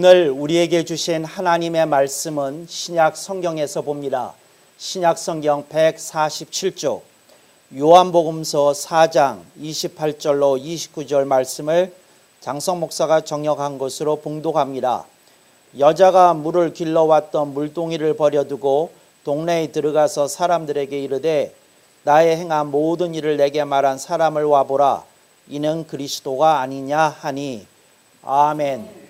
오늘 우리에게 주신 하나님의 말씀은 신약 성경에서 봅니다. 신약 성경 147쪽 요한복음서 4장 28절로 29절 말씀을 장성 목사가 정역한 것으로 봉독합니다. 여자가 물을 길러왔던 물동이를 버려두고 동네에 들어가서 사람들에게 이르되 나의 행한 모든 일을 내게 말한 사람을 와보라. 이는 그리스도가 아니냐 하니. 아멘.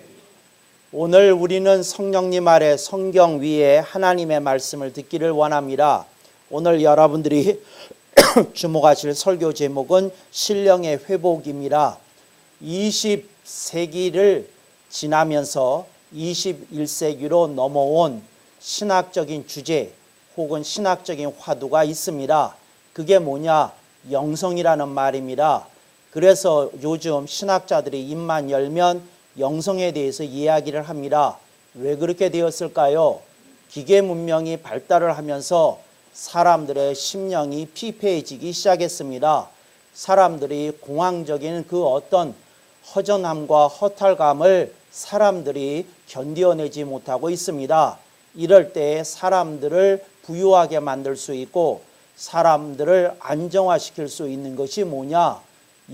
오늘 우리는 성령님 아래 성경 위에 하나님의 말씀을 듣기를 원합니다. 오늘 여러분들이 주목하실 설교 제목은 신령의 회복입니다. 20세기를 지나면서 21세기로 넘어온 신학적인 주제 혹은 신학적인 화두가 있습니다. 그게 뭐냐? 영성이라는 말입니다. 그래서 요즘 신학자들이 입만 열면 영성에 대해서 이야기를 합니다. 왜 그렇게 되었을까요? 기계 문명이 발달을 하면서 사람들의 심령이 피폐해지기 시작했습니다. 사람들이 공황적인 그 어떤 허전함과 허탈감을 사람들이 견뎌내지 못하고 있습니다. 이럴 때 사람들을 부유하게 만들 수 있고 사람들을 안정화시킬 수 있는 것이 뭐냐?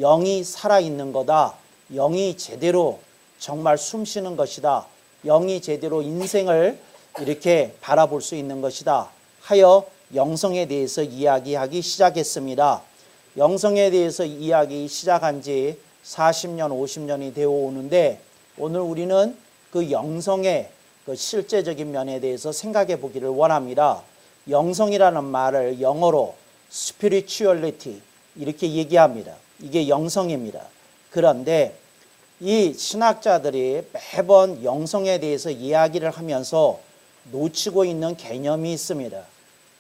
영이 살아있는 거다. 영이 제대로 정말 숨쉬는 것이다. 영이 제대로 인생을 이렇게 바라볼 수 있는 것이다 하여 영성에 대해서 이야기하기 시작했습니다. 영성에 대해서 이야기 시작한 지 40년, 50년이 되어 오는데 오늘 우리는 그 영성의 그 실제적인 면에 대해서 생각해 보기를 원합니다. 영성이라는 말을 영어로 spirituality 이렇게 얘기합니다. 이게 영성입니다. 그런데 이 신학자들이 매번 영성에 대해서 이야기를 하면서 놓치고 있는 개념이 있습니다.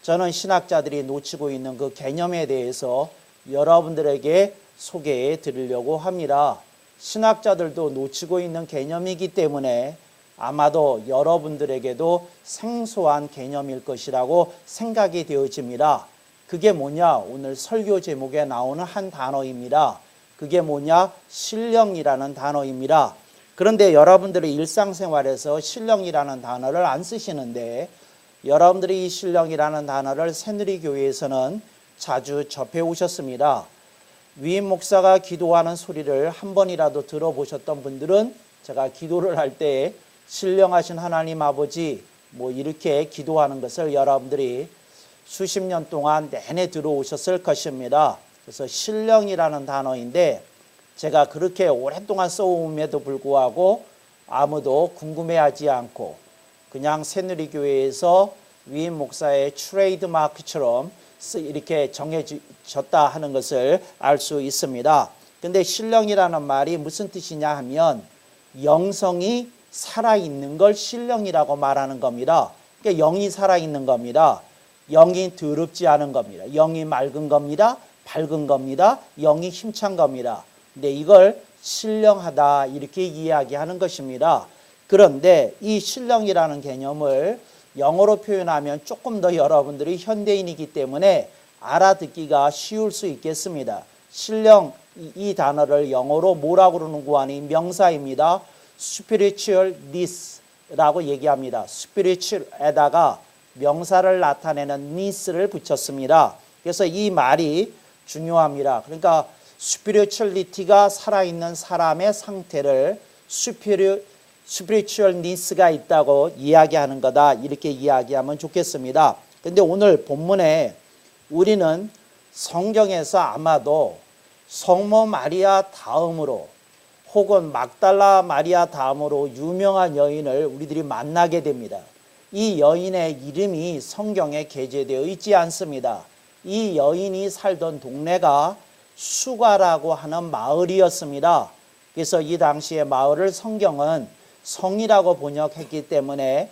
저는 신학자들이 놓치고 있는 그 개념에 대해서 여러분들에게 소개해 드리려고 합니다. 신학자들도 놓치고 있는 개념이기 때문에 아마도 여러분들에게도 생소한 개념일 것이라고 생각이 되어집니다. 그게 뭐냐? 오늘 설교 제목에 나오는 한 단어입니다. 그게 뭐냐? 신령이라는 단어입니다. 그런데 여러분들이 일상생활에서 신령이라는 단어를 안 쓰시는데 여러분들이 이 신령이라는 단어를 새누리교회에서는 자주 접해 오셨습니다. 위임 목사가 기도하는 소리를 한 번이라도 들어보셨던 분들은 제가 기도를 할 때 신령하신 하나님 아버지 뭐 이렇게 기도하는 것을 여러분들이 수십 년 동안 내내 들어오셨을 것입니다. 그래서 신령이라는 단어인데 제가 그렇게 오랫동안 써옴에도 불구하고 아무도 궁금해하지 않고 그냥 새누리교회에서 위임 목사의 트레이드 마크처럼 이렇게 정해졌다 하는 것을 알 수 있습니다. 근데 신령이라는 말이 무슨 뜻이냐 하면 영성이 살아있는 걸 신령이라고 말하는 겁니다. 그러니까 영이 살아있는 겁니다. 영이 더럽지 않은 겁니다. 영이 맑은 겁니다. 밝은 겁니다. 영이 힘찬 겁니다. 근데 이걸 신령하다 이렇게 이야기하는 것입니다. 그런데 이 신령이라는 개념을 영어로 표현하면 조금 더 여러분들이 현대인이기 때문에 알아듣기가 쉬울 수 있겠습니다. 신령 이 단어를 영어로 뭐라고 그러는고 하니 명사입니다. spiritualness라고 얘기합니다. spiritual에다가 명사를 나타내는 ness를 붙였습니다. 그래서 이 말이 중요합니다. 그러니까 spirituality가 살아있는 사람의 상태를 spiritualness가 있다고 이야기하는 거다. 이렇게 이야기하면 좋겠습니다. 근데 오늘 본문에 우리는 성경에서 아마도 성모 마리아 다음으로 혹은 막달라 마리아 다음으로 유명한 여인을 우리들이 만나게 됩니다. 이 여인의 이름이 성경에 게재되어 있지 않습니다. 이 여인이 살던 동네가 수가라고 하는 마을이었습니다. 그래서 이 당시의 마을을 성경은 성이라고 번역했기 때문에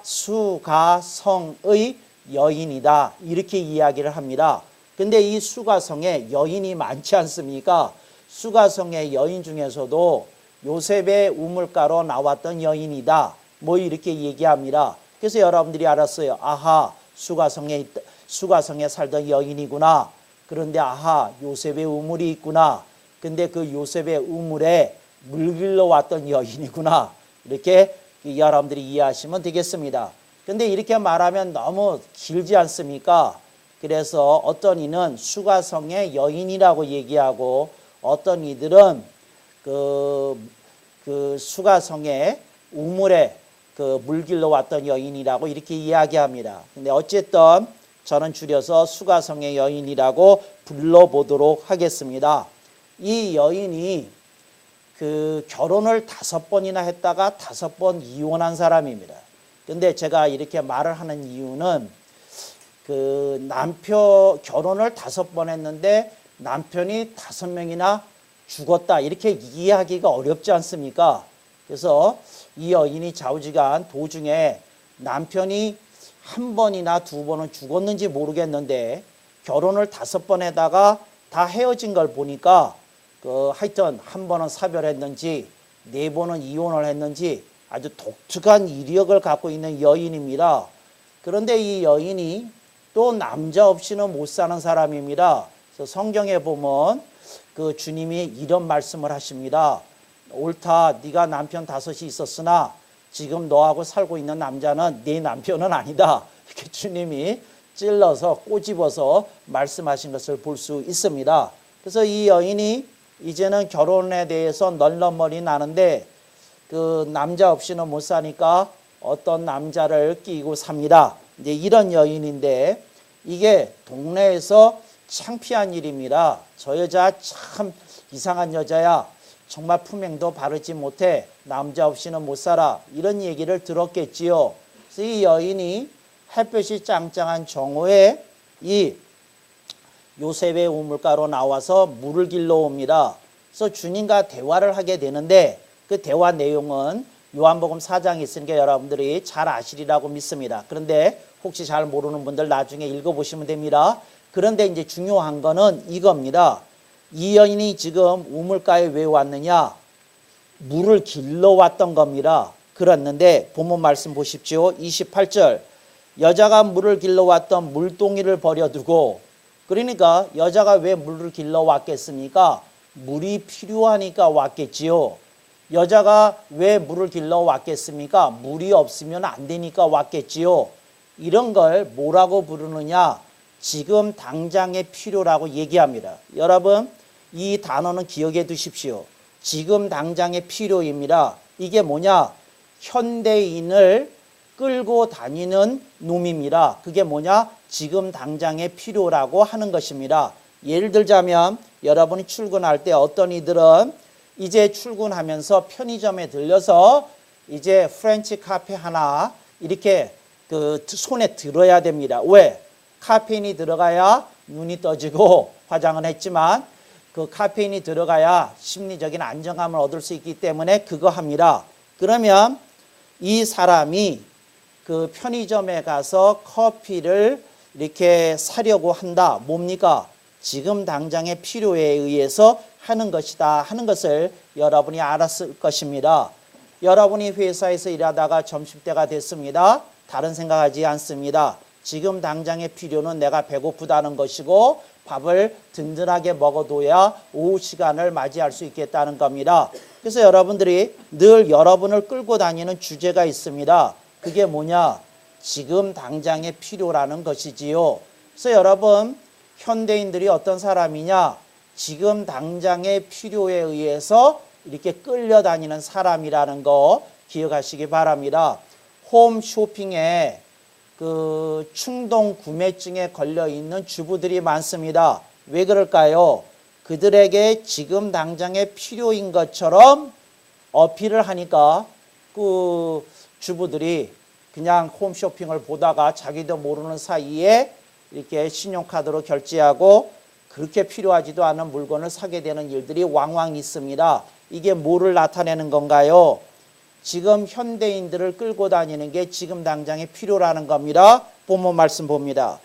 수가성의 여인이다 이렇게 이야기를 합니다. 근데 이 수가성에 여인이 많지 않습니까? 수가성의 여인 중에서도 요셉의 우물가로 나왔던 여인이다 뭐 이렇게 얘기합니다. 그래서 여러분들이 알았어요. 아하, 수가성에 살던 여인이구나. 그런데 아하, 요셉의 우물이 있구나. 근데 그 요셉의 우물에 물 길러 왔던 여인이구나. 이렇게 여러분들이 이해하시면 되겠습니다. 근데 이렇게 말하면 너무 길지 않습니까? 그래서 어떤 이는 수가성의 여인이라고 얘기하고 어떤 이들은 그 수가성의 우물에 그 물길로 왔던 여인이라고 이렇게 이야기합니다. 근데 어쨌든 저는 줄여서 수가성의 여인이라고 불러보도록 하겠습니다. 이 여인이 그 결혼을 5번이나 했다가 5번 이혼한 사람입니다. 근데 제가 이렇게 말을 하는 이유는 그 남편 결혼을 5번 했는데 남편이 5명이나 죽었다 이렇게 이해하기가 어렵지 않습니까? 그래서 이 여인이 좌우지간 도중에 남편이 1번이나 2번은 죽었는지 모르겠는데 결혼을 5번 에다가 다 헤어진 걸 보니까 하여튼 1번은 사별했는지 4번은 이혼을 했는지 아주 독특한 이력을 갖고 있는 여인입니다. 그런데 이 여인이 또 남자 없이는 못 사는 사람입니다. 그래서 성경에 보면 그 주님이 이런 말씀을 하십니다. 옳다, 네가 남편 5이 있었으나 지금 너하고 살고 있는 남자는 네 남편은 아니다. 이렇게 주님이 찔러서 꼬집어서 말씀하신 것을 볼 수 있습니다. 그래서 이 여인이 이제는 결혼에 대해서 널널머리 나는데 그 남자 없이는 못 사니까 어떤 남자를 끼고 삽니다. 이제 이런 여인인데 이게 동네에서 창피한 일입니다. 저 여자 참 이상한 여자야. 정말 품행도 바르지 못해. 남자 없이는 못 살아. 이런 얘기를 들었겠지요. 그래서 이 여인이 햇볕이 짱짱한 정오에 이 요셉의 우물가로 나와서 물을 길러 옵니다. 그래서 주님과 대화를 하게 되는데 그 대화 내용은 요한복음 4장에 있으니까 여러분들이 잘 아시리라고 믿습니다. 그런데 혹시 잘 모르는 분들 나중에 읽어보시면 됩니다. 그런데 이제 중요한 거는 이겁니다. 이 여인이 지금 우물가에 왜 왔느냐? 물을 길러 왔던 겁니다. 그랬는데 본문 말씀 보십시오. 28절. 여자가 물을 길러 왔던 물동이를 버려두고, 그러니까 여자가 왜 물을 길러 왔겠습니까? 물이 필요하니까 왔겠지요. 여자가 왜 물을 길러 왔겠습니까? 물이 없으면 안 되니까 왔겠지요. 이런 걸 뭐라고 부르느냐? 지금 당장의 필요라고 얘기합니다. 여러분, 이 단어는 기억해 두십시오. 지금 당장의 필요입니다. 이게 뭐냐? 현대인을 끌고 다니는 놈입니다. 그게 뭐냐? 지금 당장의 필요라고 하는 것입니다. 예를 들자면 여러분이 출근할 때 어떤 이들은 이제 출근하면서 편의점에 들려서 이제 프렌치 카페 하나 이렇게 그 손에 들어야 됩니다. 왜? 카페인이 들어가야 눈이 떠지고 화장은 했지만 그 카페인이 들어가야 심리적인 안정감을 얻을 수 있기 때문에 그거 합니다. 그러면 이 사람이 그 편의점에 가서 커피를 이렇게 사려고 한다. 뭡니까? 지금 당장의 필요에 의해서 하는 것이다 하는 것을 여러분이 알았을 것입니다. 여러분이 회사에서 일하다가 점심때가 됐습니다. 다른 생각하지 않습니다. 지금 당장의 필요는 내가 배고프다는 것이고 밥을 든든하게 먹어둬야 오후 시간을 맞이할 수 있겠다는 겁니다. 그래서 여러분들이 늘 여러분을 끌고 다니는 주제가 있습니다. 그게 뭐냐? 지금 당장의 필요라는 것이지요. 그래서 여러분, 현대인들이 어떤 사람이냐? 지금 당장의 필요에 의해서 이렇게 끌려다니는 사람이라는 거 기억하시기 바랍니다. 홈쇼핑에 그 충동 구매증에 걸려 있는 주부들이 많습니다. 왜 그럴까요? 그들에게 지금 당장의 필요인 것처럼 어필을 하니까 그 주부들이 그냥 홈쇼핑을 보다가 자기도 모르는 사이에 이렇게 신용카드로 결제하고 그렇게 필요하지도 않은 물건을 사게 되는 일들이 왕왕 있습니다. 이게 뭐를 나타내는 건가요? 지금 현대인들을 끌고 다니는 게 지금 당장의 필요라는 겁니다. 본문 말씀 봅니다.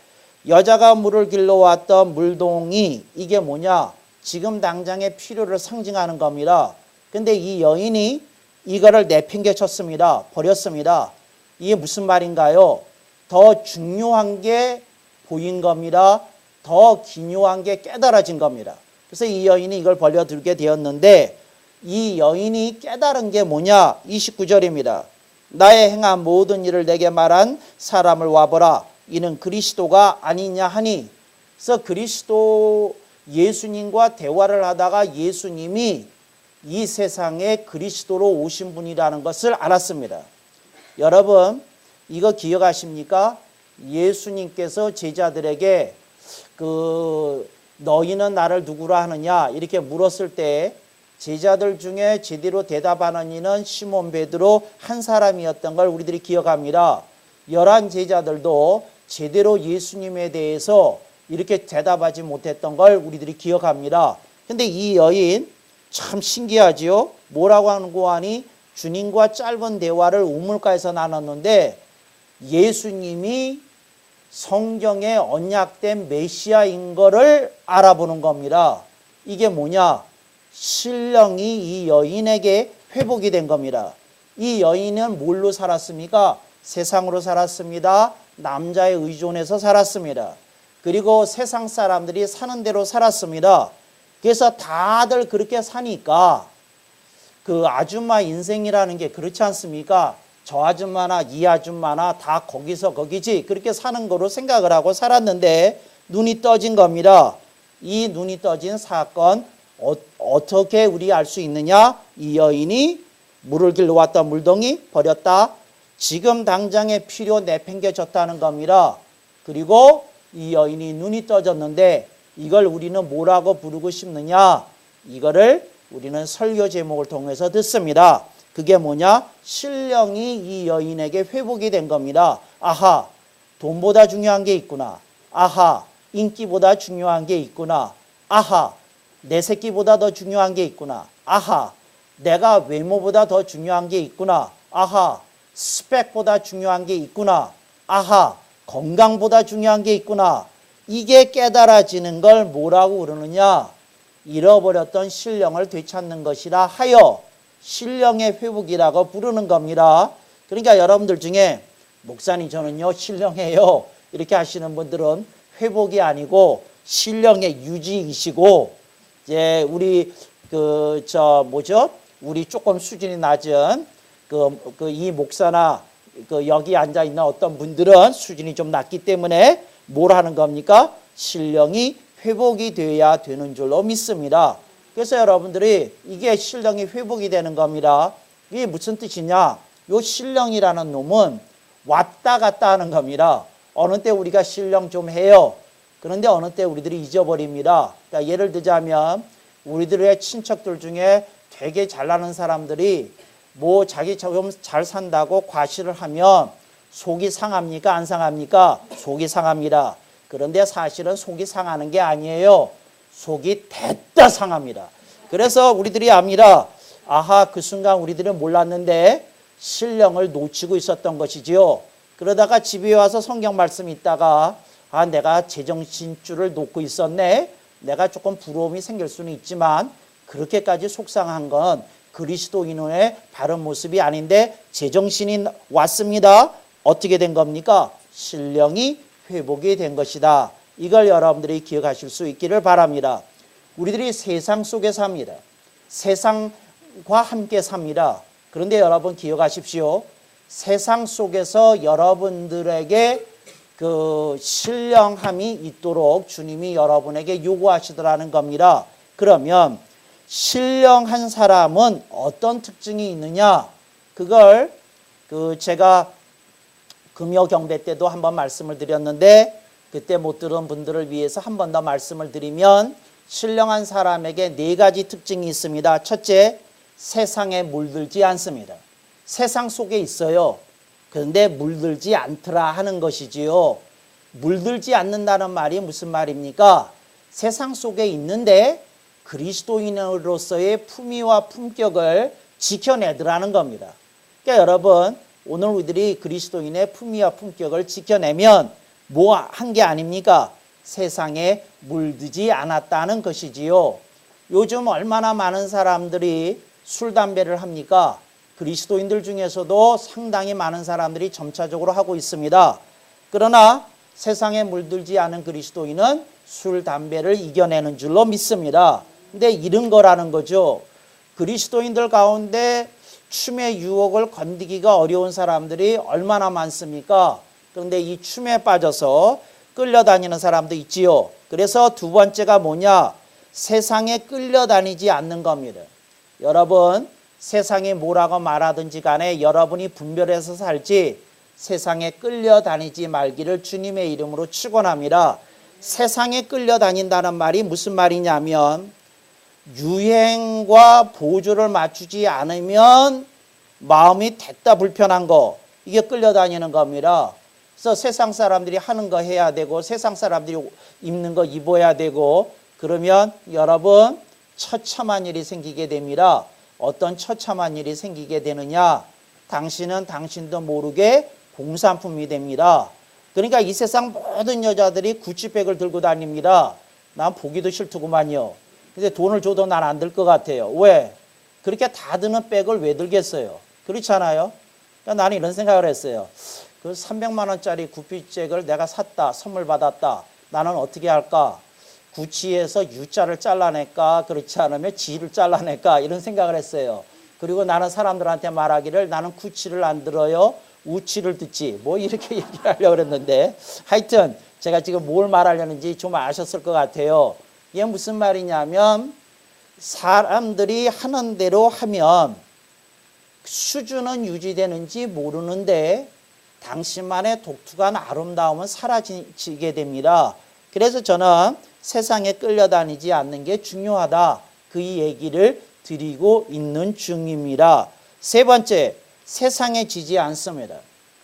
여자가 물을 길러 왔던 물동이 이게 뭐냐? 지금 당장의 필요를 상징하는 겁니다. 근데 이 여인이 이거를 내팽개쳤습니다. 버렸습니다. 이게 무슨 말인가요? 더 중요한 게 보인 겁니다. 더 기묘한 게 깨달아진 겁니다. 그래서 이 여인이 이걸 버려두게 되었는데 이 여인이 깨달은 게 뭐냐? 29절입니다. 나의 행한 모든 일을 내게 말한 사람을 와보라. 이는 그리스도가 아니냐 하니. 그래서 그리스도 예수님과 대화를 하다가 예수님이 이 세상에 그리스도로 오신 분이라는 것을 알았습니다. 여러분 이거 기억하십니까? 예수님께서 제자들에게 너희는 나를 누구라 하느냐 이렇게 물었을 때 제자들 중에 제대로 대답하는 이는 시몬 베드로 한 사람이었던 걸 우리들이 기억합니다. 11 제자들도 제대로 예수님에 대해서 이렇게 대답하지 못했던 걸 우리들이 기억합니다. 근데 이 여인 참 신기하지요. 뭐라고 하는고 하니 주님과 짧은 대화를 우물가에서 나눴는데 예수님이 성경에 언약된 메시아인 거를 알아보는 겁니다. 이게 뭐냐? 신령이 이 여인에게 회복이 된 겁니다. 이 여인은 뭘로 살았습니까? 세상으로 살았습니다. 남자에 의존해서 살았습니다. 그리고 세상 사람들이 사는 대로 살았습니다. 그래서 다들 그렇게 사니까 그 아줌마 인생이라는 게 그렇지 않습니까? 저 아줌마나 이 아줌마나 다 거기서 거기지 그렇게 사는 거로 생각을 하고 살았는데 눈이 떠진 겁니다. 이 눈이 떠진 사건 어떻게 우리 알 수 있느냐? 이 여인이 물을 길러 왔던 물동이 버렸다. 지금 당장에 필요 내팽개쳤다는 겁니다. 그리고 이 여인이 눈이 떠졌는데 이걸 우리는 뭐라고 부르고 싶느냐? 이거를 우리는 설교 제목을 통해서 듣습니다. 그게 뭐냐? 신령이 이 여인에게 회복이 된 겁니다. 아하, 돈보다 중요한 게 있구나. 아하, 인기보다 중요한 게 있구나. 아하, 내 새끼보다 더 중요한 게 있구나. 아하, 내가 외모보다 더 중요한 게 있구나. 아하, 스펙보다 중요한 게 있구나. 아하, 건강보다 중요한 게 있구나. 이게 깨달아지는 걸 뭐라고 그러느냐? 잃어버렸던 신령을 되찾는 것이라 하여 신령의 회복이라고 부르는 겁니다. 그러니까 여러분들 중에 목사님 저는요 신령해요 이렇게 하시는 분들은 회복이 아니고 신령의 유지이시고 이제 우리 우리 조금 수준이 낮은 이 목사나 여기 앉아 있는 어떤 분들은 수준이 좀 낮기 때문에 뭘 하는 겁니까? 신령이 회복이 돼야 되는 줄로 믿습니다. 그래서 여러분들이 이게 신령이 회복이 되는 겁니다. 이게 무슨 뜻이냐? 요 신령이라는 놈은 왔다 갔다 하는 겁니다. 어느 때 우리가 신령 좀 해요. 그런데 어느 때 우리들이 잊어버립니다. 그러니까 예를 들자면 우리들의 친척들 중에 되게 잘나는 사람들이 뭐 자기 좀 잘 산다고 과시를 하면 속이 상합니까? 안 상합니까? 속이 상합니다. 그런데 사실은 속이 상하는 게 아니에요. 속이 됐다 상합니다. 그래서 우리들이 압니다. 아하, 그 순간 우리들은 몰랐는데 신령을 놓치고 있었던 것이지요. 그러다가 집에 와서 성경 말씀 있다가 내가 제정신줄을 놓고 있었네. 내가 조금 부러움이 생길 수는 있지만 그렇게까지 속상한 건 그리스도인의 바른 모습이 아닌데 제정신이 왔습니다. 어떻게 된 겁니까? 신령이 회복이 된 것이다. 이걸 여러분들이 기억하실 수 있기를 바랍니다. 우리들이 세상 속에 삽니다. 세상과 함께 삽니다. 그런데 여러분 기억하십시오. 세상 속에서 여러분들에게 그 신령함이 있도록 주님이 여러분에게 요구하시더라는 겁니다. 그러면 신령한 사람은 어떤 특징이 있느냐? 그걸 제가 금요 경배 때도 한번 말씀을 드렸는데 그때 못 들은 분들을 위해서 한 번 더 말씀을 드리면 신령한 사람에게 4가지 특징이 있습니다. 첫째, 세상에 물들지 않습니다. 세상 속에 있어요. 그런데 물들지 않더라 하는 것이지요. 물들지 않는다는 말이 무슨 말입니까? 세상 속에 있는데 그리스도인으로서의 품위와 품격을 지켜내더라는 겁니다. 그러니까 여러분 오늘 우리들이 그리스도인의 품위와 품격을 지켜내면 뭐 한 게 아닙니까? 세상에 물들지 않았다는 것이지요. 요즘 얼마나 많은 사람들이 술, 담배를 합니까? 그리스도인들 중에서도 상당히 많은 사람들이 점차적으로 하고 있습니다. 그러나 세상에 물들지 않은 그리스도인은 술, 담배를 이겨내는 줄로 믿습니다. 근데 이런 거라는 거죠. 그리스도인들 가운데 춤의 유혹을 건디기가 어려운 사람들이 얼마나 많습니까? 그런데 이 춤에 빠져서 끌려다니는 사람도 있지요. 그래서 두 번째가 뭐냐? 세상에 끌려다니지 않는 겁니다. 여러분, 세상이 뭐라고 말하든지 간에 여러분이 분별해서 살지 세상에 끌려다니지 말기를 주님의 이름으로 축원합니다. 세상에 끌려다닌다는 말이 무슨 말이냐면 유행과 보조를 맞추지 않으면 마음이 됐다 불편한 거, 이게 끌려다니는 겁니다. 그래서 세상 사람들이 하는 거 해야 되고 세상 사람들이 입는 거 입어야 되고 그러면 여러분 처참한 일이 생기게 됩니다. 어떤 처참한 일이 생기게 되느냐? 당신은 당신도 모르게 공산품이 됩니다. 그러니까 이 세상 모든 여자들이 구찌백을 들고 다닙니다. 난 보기도 싫더구만요. 근데 돈을 줘도 난 안 들 것 같아요. 왜? 그렇게 다 드는 백을 왜 들겠어요? 그렇잖아요. 그러니까 나는 이런 생각을 했어요. 그 300만 원짜리 구찌백을 내가 샀다, 선물 받았다. 나는 어떻게 할까? 구찌에서 U자를 잘라낼까? 그렇지 않으면 G를 잘라낼까? 이런 생각을 했어요. 그리고 나는 사람들한테 말하기를 나는 구찌를 안 들어요. 우치를 듣지. 뭐 이렇게 얘기를 하려고 그랬는데 하여튼 제가 지금 뭘 말하려는지 좀 아셨을 것 같아요. 이게 무슨 말이냐면 사람들이 하는 대로 하면 수준은 유지되는지 모르는데 당신만의 독특한 아름다움은 사라지게 됩니다. 그래서 저는 세상에 끌려다니지 않는 게 중요하다. 그 얘기를 드리고 있는 중입니다. 세 번째, 세상에 지지 않습니다.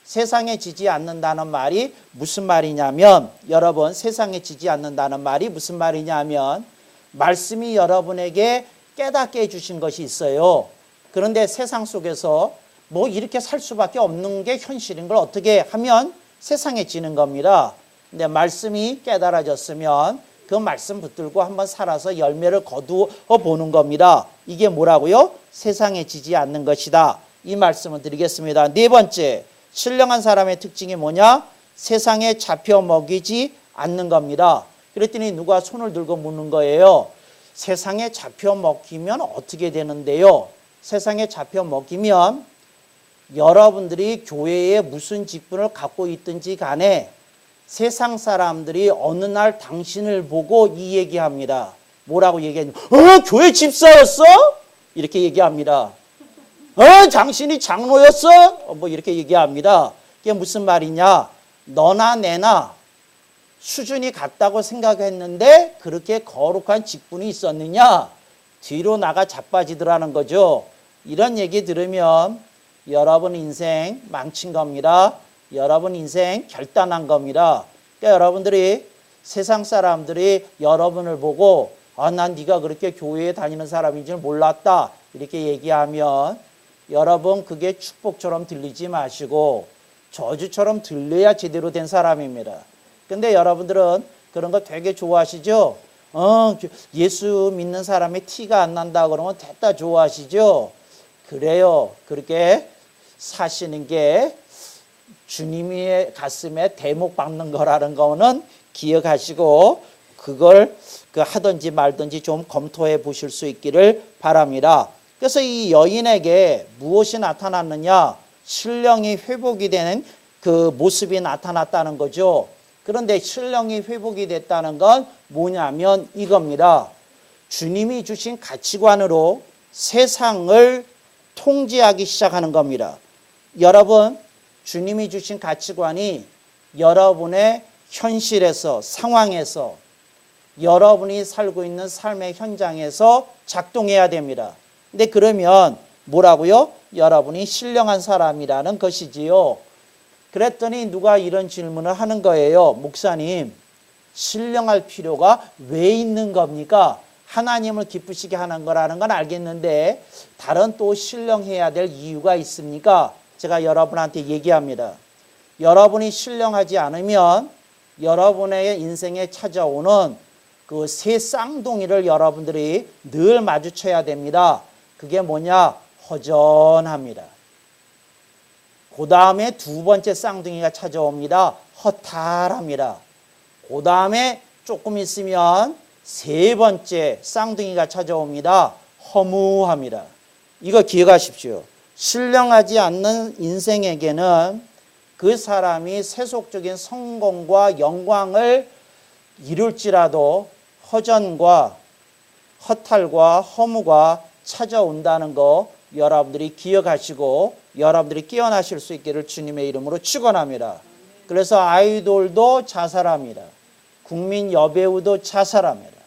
세상에 지지 않는다는 말이 무슨 말이냐면 여러분 세상에 지지 않는다는 말이 무슨 말이냐면 말씀이 여러분에게 깨닫게 해주신 것이 있어요. 그런데 세상 속에서 뭐 이렇게 살 수밖에 없는 게 현실인 걸 어떻게 하면 세상에 지는 겁니다. 근데 말씀이 깨달아졌으면 그 말씀 붙들고 한번 살아서 열매를 거두어 보는 겁니다. 이게 뭐라고요? 세상에 지지 않는 것이다. 이 말씀을 드리겠습니다. 네 번째, 신령한 사람의 특징이 뭐냐? 세상에 잡혀 먹이지 않는 겁니다. 그랬더니 누가 손을 들고 묻는 거예요. 세상에 잡혀 먹히면 어떻게 되는데요? 세상에 잡혀 먹히면 여러분들이 교회에 무슨 직분을 갖고 있든지 간에 세상 사람들이 어느 날 당신을 보고 이 얘기합니다. 뭐라고 얘기하냐면 교회 집사였어? 이렇게 얘기합니다. 당신이 장로였어? 뭐 이렇게 얘기합니다. 이게 무슨 말이냐? 너나 내나 수준이 같다고 생각했는데 그렇게 거룩한 직분이 있었느냐? 뒤로 나가 자빠지더라는 거죠. 이런 얘기 들으면 여러분 인생 망친 겁니다. 여러분 인생 결단한 겁니다. 그러니까 여러분들이 세상 사람들이 여러분을 보고 난 네가 그렇게 교회에 다니는 사람인 줄 몰랐다 이렇게 얘기하면 여러분 그게 축복처럼 들리지 마시고 저주처럼 들려야 제대로 된 사람입니다. 근데 여러분들은 그런 거 되게 좋아하시죠? 예수 믿는 사람의 티가 안 난다 그러면 됐다 좋아하시죠? 그래요. 그렇게 사시는 게 주님의 가슴에 대목 박는 거라는 거는 기억하시고 그걸 하든지 말든지 좀 검토해 보실 수 있기를 바랍니다. 그래서 이 여인에게 무엇이 나타났느냐? 신령이 회복이 되는 그 모습이 나타났다는 거죠. 그런데 신령이 회복이 됐다는 건 뭐냐면 이겁니다. 주님이 주신 가치관으로 세상을 통제하기 시작하는 겁니다. 여러분, 주님이 주신 가치관이 여러분의 현실에서, 상황에서, 여러분이 살고 있는 삶의 현장에서 작동해야 됩니다. 근데 그러면 뭐라고요? 여러분이 신령한 사람이라는 것이지요. 그랬더니 누가 이런 질문을 하는 거예요. 목사님, 신령할 필요가 왜 있는 겁니까? 하나님을 기쁘시게 하는 거라는 건 알겠는데 다른 또 신령해야 될 이유가 있습니까? 제가 여러분한테 얘기합니다. 여러분이 신령하지 않으면 여러분의 인생에 찾아오는 그 새 쌍둥이를 여러분들이 늘 마주쳐야 됩니다. 그게 뭐냐? 허전합니다. 그 다음에 두 번째 쌍둥이가 찾아옵니다. 허탈합니다. 그 다음에 조금 있으면 세 번째 쌍둥이가 찾아옵니다. 허무합니다. 이거 기억하십시오. 신령하지 않는 인생에게는 그 사람이 세속적인 성공과 영광을 이룰지라도 허전과 허탈과 허무가 찾아온다는 거 여러분들이 기억하시고 여러분들이 깨어나실 수 있기를 주님의 이름으로 축원합니다. 그래서 아이돌도 자살합니다. 국민 여배우도 자살합니다.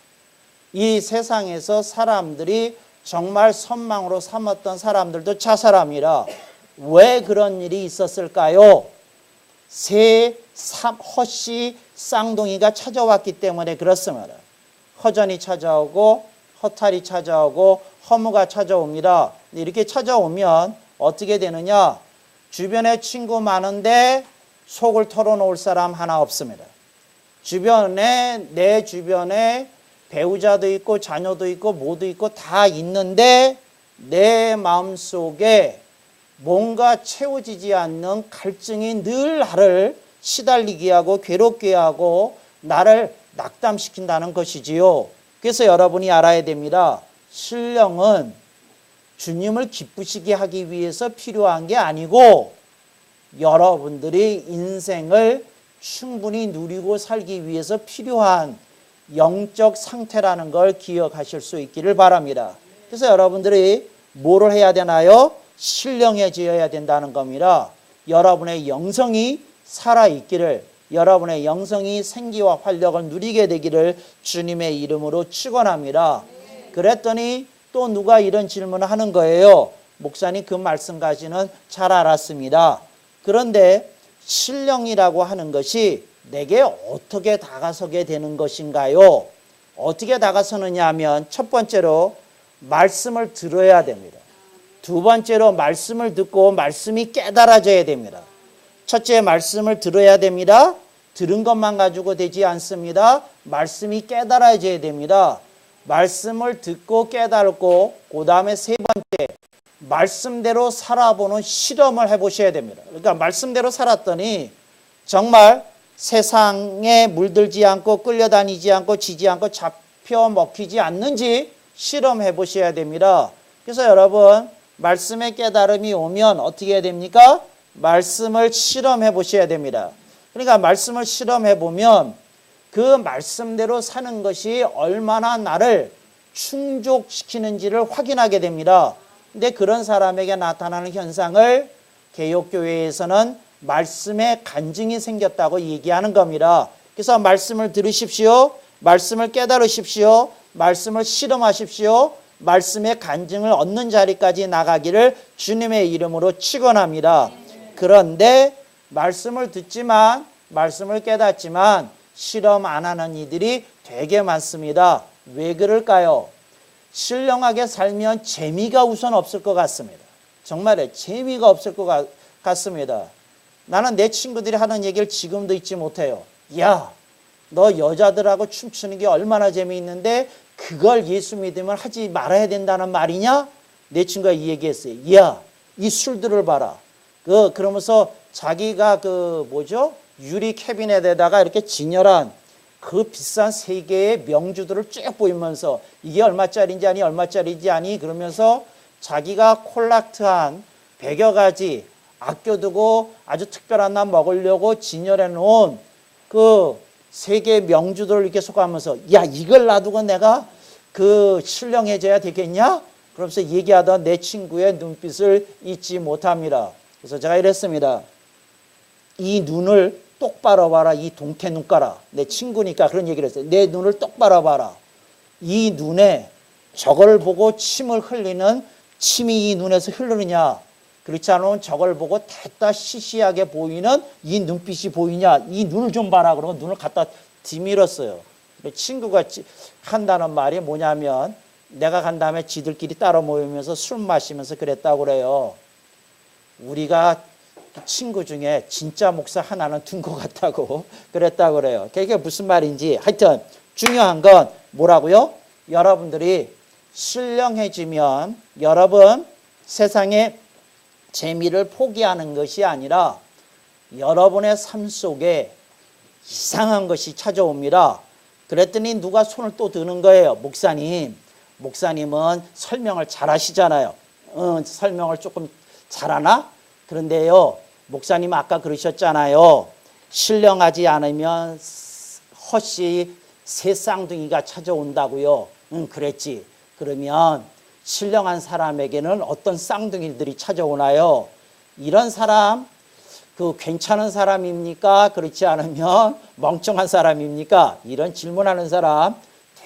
이 세상에서 사람들이 정말 선망으로 삼았던 사람들도 자살합니다. 왜 그런 일이 있었을까요? 허씨 쌍둥이가 찾아왔기 때문에 그렇습니다. 허전이 찾아오고 허탈이 찾아오고 허무가 찾아옵니다. 이렇게 찾아오면 어떻게 되느냐? 주변에 친구 많은데 속을 털어놓을 사람 하나 없습니다. 내 주변에 배우자도 있고 자녀도 있고 모두 있고 다 있는데 내 마음속에 뭔가 채워지지 않는 갈증이 늘 나를 시달리게 하고 괴롭게 하고 나를 낙담시킨다는 것이지요. 그래서 여러분이 알아야 됩니다. 신령은 주님을 기쁘시게 하기 위해서 필요한 게 아니고 여러분들이 인생을 충분히 누리고 살기 위해서 필요한 영적 상태라는 걸 기억하실 수 있기를 바랍니다. 그래서 여러분들이 뭐를 해야 되나요? 신령해져야 된다는 겁니다. 여러분의 영성이 살아있기를, 여러분의 영성이 생기와 활력을 누리게 되기를 주님의 이름으로 축원합니다. 그랬더니 또 누가 이런 질문을 하는 거예요. 목사님, 그 말씀까지는 잘 알았습니다. 그런데 신령이라고 하는 것이 내게 어떻게 다가서게 되는 것인가요? 어떻게 다가서느냐 하면 첫 번째로 말씀을 들어야 됩니다. 두 번째로 말씀을 듣고 말씀이 깨달아져야 됩니다. 첫째, 말씀을 들어야 됩니다. 들은 것만 가지고 되지 않습니다. 말씀이 깨달아져야 됩니다. 말씀을 듣고 깨달고 그 다음에 세 번째, 말씀대로 살아보는 실험을 해보셔야 됩니다. 그러니까 말씀대로 살았더니 정말 세상에 물들지 않고 끌려다니지 않고 지지 않고 잡혀 먹히지 않는지 실험해 보셔야 됩니다. 그래서 여러분, 말씀의 깨달음이 오면 어떻게 해야 됩니까? 말씀을 실험해 보셔야 됩니다. 그러니까 말씀을 실험해 보면 그 말씀대로 사는 것이 얼마나 나를 충족시키는지를 확인하게 됩니다. 근데 그런 사람에게 나타나는 현상을 개역교회에서는 말씀에 간증이 생겼다고 얘기하는 겁니다. 그래서 말씀을 들으십시오. 말씀을 깨달으십시오. 말씀을 실험하십시오. 말씀의 간증을 얻는 자리까지 나가기를 주님의 이름으로 축원합니다. 그런데 말씀을 듣지만, 말씀을 깨닫지만 실험 안 하는 이들이 되게 많습니다. 왜 그럴까요? 신령하게 살면 재미가 우선 없을 것 같습니다. 정말에 재미가 없을 것 같습니다. 나는 내 친구들이 하는 얘기를 지금도 잊지 못해요. 야, 너 여자들하고 춤추는 게 얼마나 재미있는데 그걸 예수 믿으면 하지 말아야 된다는 말이냐? 내 친구가 이 얘기했어요. 야, 이 술들을 봐라. 그러면서 자기가 유리 캐비넷에다가 이렇게 진열한 그 비싼 세 개의 명주들을 쭉 보이면서 이게 얼마짜리인지 아니, 얼마짜리인지 아니, 그러면서 자기가 콜락트한 100여 가지 아껴두고 아주 특별한 날 먹으려고 진열해 놓은 그 세 개의 명주들을 이렇게 속하면서 야, 이걸 놔두고 내가 신령해져야 되겠냐? 그러면서 얘기하던 내 친구의 눈빛을 잊지 못합니다. 그래서 제가 이랬습니다. 이 눈을 똑바로 봐라. 이 동태 눈가라. 내 친구니까 그런 얘기를 했어요. 내 눈을 똑바로 봐라. 이 눈에 저걸 보고 침을 흘리는 침이 이 눈에서 흐르느냐? 그렇지 않으면 저걸 보고 됐다 시시하게 보이는 이 눈빛이 보이냐? 이 눈을 좀 봐라. 그러고 눈을 갖다 뒤밀었어요. 친구가 한다는 말이 뭐냐면 내가 간 다음에 지들끼리 따로 모이면서 술 마시면서 그랬다고 그래요. 우리가 친구 중에 진짜 목사 하나는 둔 것 같다고 그랬다고 그래요. 그게 무슨 말인지 하여튼 중요한 건 뭐라고요? 여러분들이 신령해지면 여러분 세상의 재미를 포기하는 것이 아니라 여러분의 삶 속에 이상한 것이 찾아옵니다. 그랬더니 누가 손을 또 드는 거예요. 목사님, 목사님은 설명을 잘 하시잖아요. 설명을 조금 잘하나? 그런데요, 목사님 아까 그러셨잖아요. 신령하지 않으면 헛이 새 쌍둥이가 찾아온다고요. 그랬지. 그러면 신령한 사람에게는 어떤 쌍둥이들이 찾아오나요? 이런 사람, 괜찮은 사람입니까? 그렇지 않으면 멍청한 사람입니까? 이런 질문하는 사람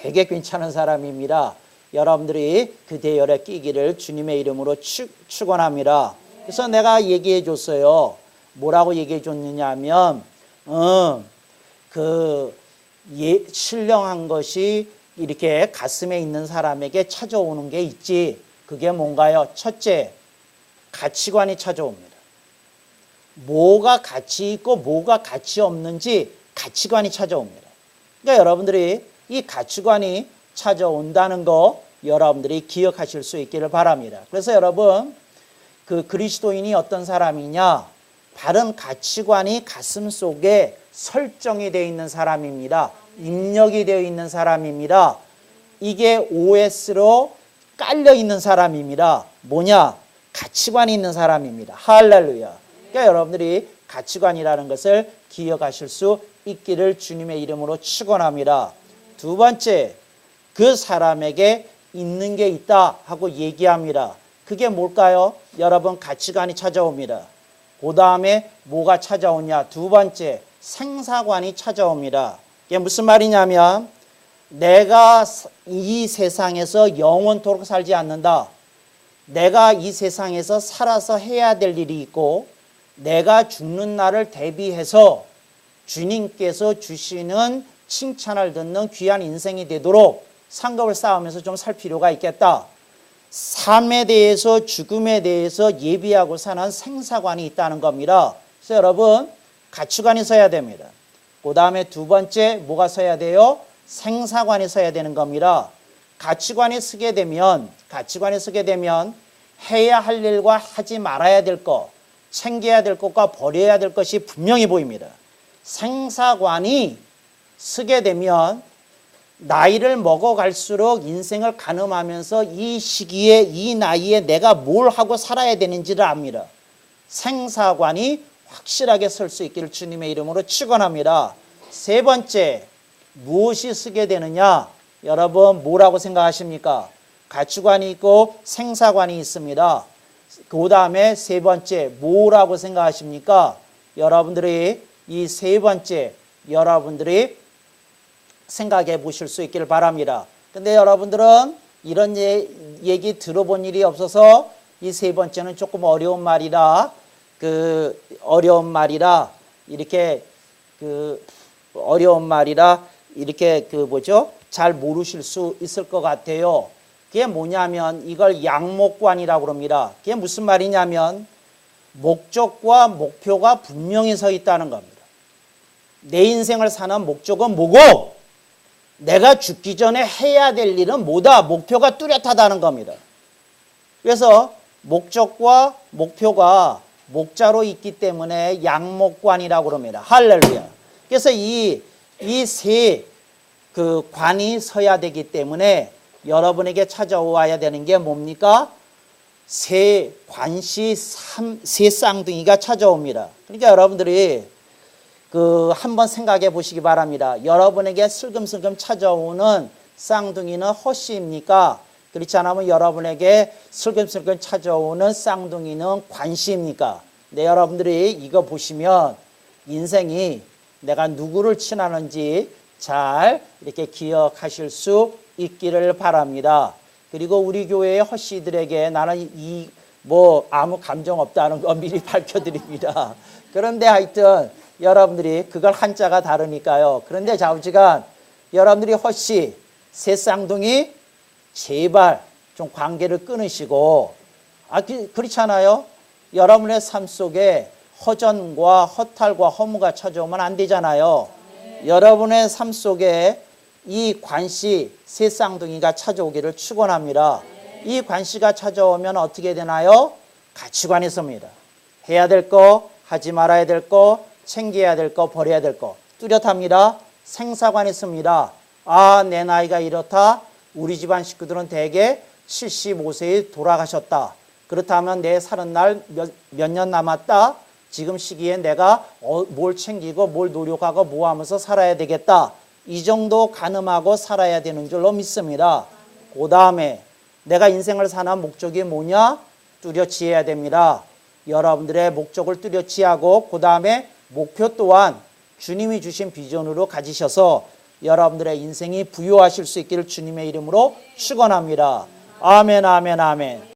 되게 괜찮은 사람입니다. 여러분들이 그 대열에 끼기를 주님의 이름으로 축원합니다. 그래서 내가 얘기해 줬어요. 뭐라고 얘기해 줬느냐 하면 신령한 것이 이렇게 가슴에 있는 사람에게 찾아오는 게 있지. 그게 뭔가요? 첫째, 가치관이 찾아옵니다. 뭐가 가치 있고 뭐가 가치 없는지 가치관이 찾아옵니다. 그러니까 여러분들이 이 가치관이 찾아온다는 거 여러분들이 기억하실 수 있기를 바랍니다. 그래서 여러분, 그리스도인이 어떤 사람이냐? 바른 가치관이 가슴 속에 설정이 되어 있는 사람입니다. 입력이 되어 있는 사람입니다. 이게 OS로 깔려 있는 사람입니다. 뭐냐? 가치관이 있는 사람입니다. 할렐루야. 그러니까 여러분들이 가치관이라는 것을 기억하실 수 있기를 주님의 이름으로 축원합니다. 두 번째, 그 사람에게 있는 게 있다 하고 얘기합니다. 그게 뭘까요? 여러분, 가치관이 찾아옵니다. 그 다음에 뭐가 찾아오냐? 두 번째, 생사관이 찾아옵니다. 이게 무슨 말이냐면, 내가 이 세상에서 영원토록 살지 않는다. 내가 이 세상에서 살아서 해야 될 일이 있고, 내가 죽는 날을 대비해서 주님께서 주시는 칭찬을 듣는 귀한 인생이 되도록 상급을 쌓으면서 좀 살 필요가 있겠다. 삶에 대해서, 죽음에 대해서 예비하고 사는 생사관이 있다는 겁니다. 그래서 여러분, 가치관이 서야 됩니다. 그 다음에 두 번째, 뭐가 서야 돼요? 생사관이 서야 되는 겁니다. 가치관이 서게 되면 해야 할 일과 하지 말아야 될 것, 챙겨야 될 것과 버려야 될 것이 분명히 보입니다. 생사관이 서게 되면 나이를 먹어갈수록 인생을 가늠하면서 이 시기에, 이 나이에 내가 뭘 하고 살아야 되는지를 압니다. 생사관이 확실하게 설 수 있기를 주님의 이름으로 축원합니다. 세 번째, 무엇이 서게 되느냐? 여러분, 뭐라고 생각하십니까? 가치관이 있고 생사관이 있습니다. 그 다음에 세 번째, 뭐라고 생각하십니까? 여러분들이 이 세 번째, 여러분들이 생각해 보실 수 있기를 바랍니다. 근데 여러분들은 이런 얘기 들어본 일이 없어서 이 세 번째는 조금 어려운 말이라, 이렇게 잘 모르실 수 있을 것 같아요. 그게 뭐냐면 이걸 양목관이라고 합니다. 그게 무슨 말이냐면 목적과 목표가 분명히 서 있다는 겁니다. 내 인생을 사는 목적은 뭐고 내가 죽기 전에 해야 될 일은 뭐다? 목표가 뚜렷하다는 겁니다. 그래서 목적과 목표가 목자로 있기 때문에 양목관이라고 합니다. 할렐루야. 그래서 이 세 관이 서야 되기 때문에 여러분에게 찾아와야 되는 게 뭡니까? 세 관시 세 쌍둥이가 찾아옵니다. 그러니까 여러분들이 한번 생각해 보시기 바랍니다. 여러분에게 슬금슬금 찾아오는 쌍둥이는 헛씨입니까? 그렇지 않으면 여러분에게 슬금슬금 찾아오는 쌍둥이는 관씨입니까? 네, 여러분들이 이거 보시면 인생이 내가 누구를 친하는지 잘 이렇게 기억하실 수 있기를 바랍니다. 그리고 우리 교회의 헛씨들에게 나는 아무 감정 없다는 거 미리 밝혀드립니다. 그런데 하여튼 여러분들이 그걸 한자가 다르니까요. 그런데 좌우지간 여러분들이 헛씨, 새 쌍둥이 제발 좀 관계를 끊으시고, 그렇잖아요. 여러분의 삶 속에 허전과 허탈과 허무가 찾아오면 안 되잖아요. 여러분의 삶 속에 이 관시 새 쌍둥이가 찾아오기를 축원합니다. 이 관시가 찾아오면 어떻게 되나요? 가치관이 섭니다. 해야 될 거, 하지 말아야 될 거, 챙겨야 될 거, 버려야 될 거 뚜렷합니다. 생사관이 씁니다. 내 나이가 이렇다. 우리 집안 식구들은 대개 75세에 돌아가셨다. 그렇다면 내 사는 날 몇 년 남았다. 지금 시기에 내가 뭘 챙기고 뭘 노력하고 뭐 하면서 살아야 되겠다. 이 정도 가늠하고 살아야 되는 줄로 믿습니다. 그 다음에 내가 인생을 사는 목적이 뭐냐? 뚜렷이해야 됩니다. 여러분들의 목적을 뚜렷이하고 그 다음에 목표 또한 주님이 주신 비전으로 가지셔서 여러분들의 인생이 부유하실 수 있기를 주님의 이름으로 축원합니다. 아멘, 아멘, 아멘.